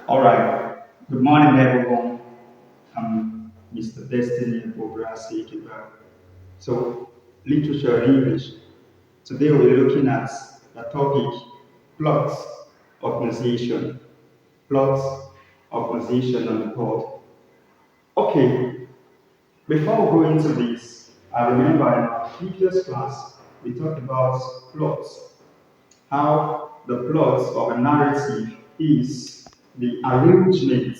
All right. Good morning, everyone. I'm Mr. Destiny Obrasi Kiba. So, literature in English. Today we're looking at the topic plots organization. Plots organization on the board. Okay, before we go into this, I remember in our previous class we talked about plots, how the plot of a narrative is the arrangement,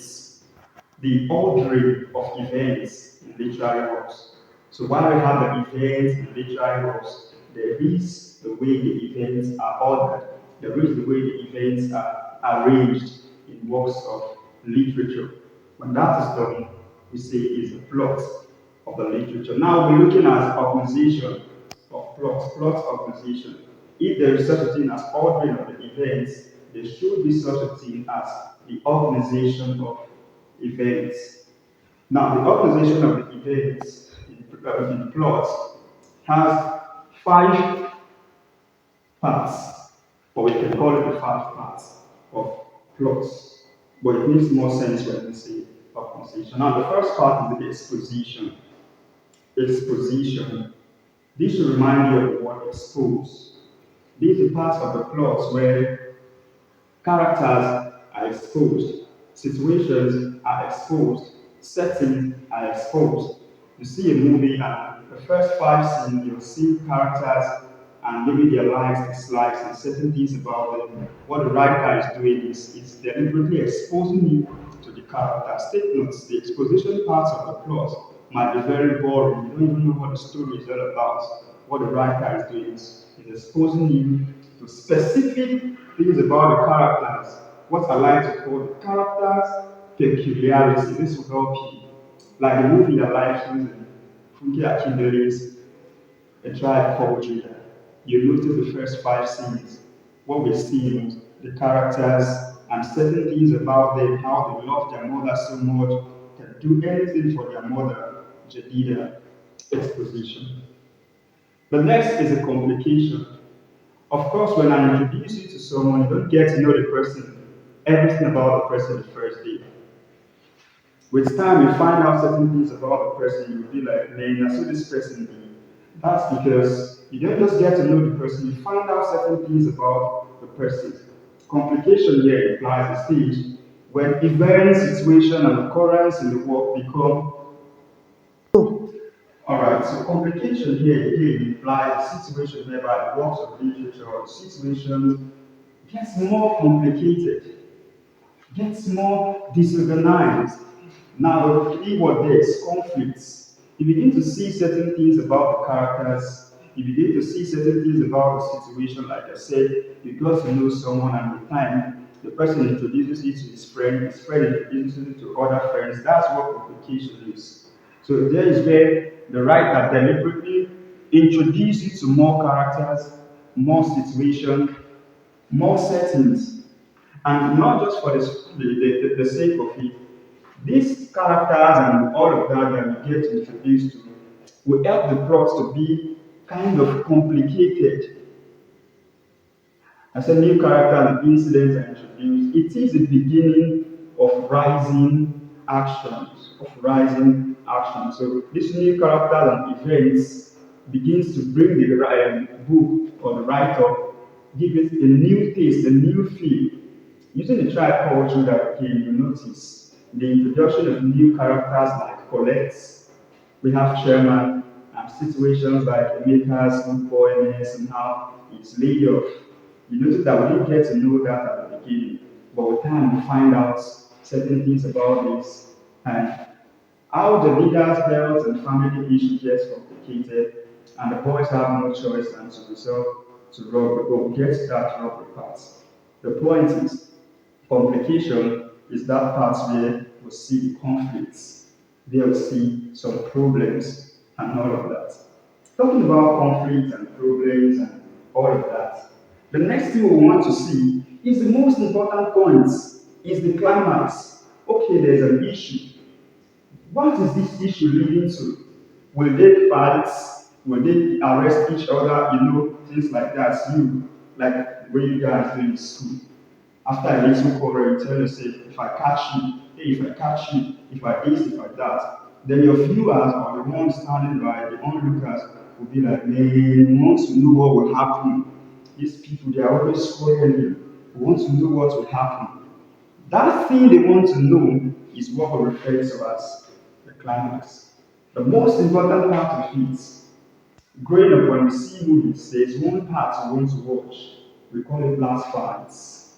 the ordering of events in literary works. So while we have the events in literary works, there is the way the events are ordered, there is the way the events are arranged in works of literature. When that is done, we say is the plot of the literature. Now we're looking at organization of plot organization. If there is such a thing as ordering of the events, there should be such a thing as the organization of events. Now, the organization of the events in the plot has five parts, or we can call it the five parts of plots. But it makes more sense when we say organization. Now, the first part is the exposition. Exposition. This should remind you of the word expose. This is part of the plot where characters are exposed, situations are exposed, settings are exposed. You see a movie and the first five scenes you'll see characters and maybe their likes, dislikes, and certain things about them. What the writer is doing is deliberately exposing you to the character. Take notes, the exposition parts of the plot might be very boring. You don't even know what the story is all about. What the writer is doing is exposing you to specific things about the characters. What I like to call the characters' peculiarity. This will help you. Like the movie I like using, Funke Akindele's A Tribe Called Judah. You notice the first five scenes. What we're seeing, the characters and certain things about them, how they love their mother so much, can do anything for their mother, Jadida. Exposition. The next is a complication. Of course, when I introduce you to someone, you don't get to know the person, everything about the person the first day. With time, you find out certain things about the person, you'll be like, man, I saw this person be. That's because you don't just get to know the person, you find out certain things about the person. Complication here implies a stage when event, situation, and occurrence in the work become. Alright, so complication here again implies a situation whereby the works of literature or the situation gets more complicated, gets more disorganized. Now, the key word there is conflicts. You begin to see certain things about the characters, you begin to see certain things about the situation, like I said, you got to know someone, and with time, the person introduces you to his friend introduces you to other friends. That's what complication is. So there is where the writer deliberately introduces you to more characters, more situations, more settings, and not just for the sake of it. These characters and all of that that we get introduced to will help the plot to be kind of complicated. As a new character and incidents are introduced, it is the beginning of rising actions, So this new characters and events begins to bring the book or the writer, give it a new taste, a new feel. Using the tribe culture that again, you notice the introduction of new characters like Colette, we have Chairman, situations like Emeka's good boyness and how it's laid off. You notice that we didn't get to know that at the beginning, but with time we find out certain things about this and how the leader's health and family issue gets complicated, and the boys have no choice than to resort to robbery. But we'll get to that robbery part. The point is, complication is that part where we see the conflicts, there we see some problems and all of that. Talking about conflicts and problems and all of that, the next thing we want to see is the most important point, is the climax. Okay, there's an issue. What is this issue leading to? Will they fight? Will they arrest each other? Things like that. Like the way you guys do in school. After a little quarrel, you tell yourself, if I catch you, hey, if I catch you, if I this, if I that, then your viewers or the ones standing by, the onlookers, will be like, man, we want to know what will happen. These people, they are always quarreling. We want to know what will happen. That thing they want to know is what we refer to as the climax. The most important part of it, growing up when we see movies, there's one part we want to watch. We call it last fights.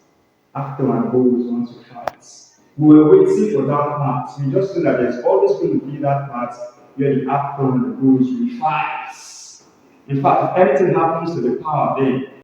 Actor and goals want to fight. We were waiting for that part. We just know that there's always going to be that part where the actor and the goals will fight. In fact, if anything happens to the power there,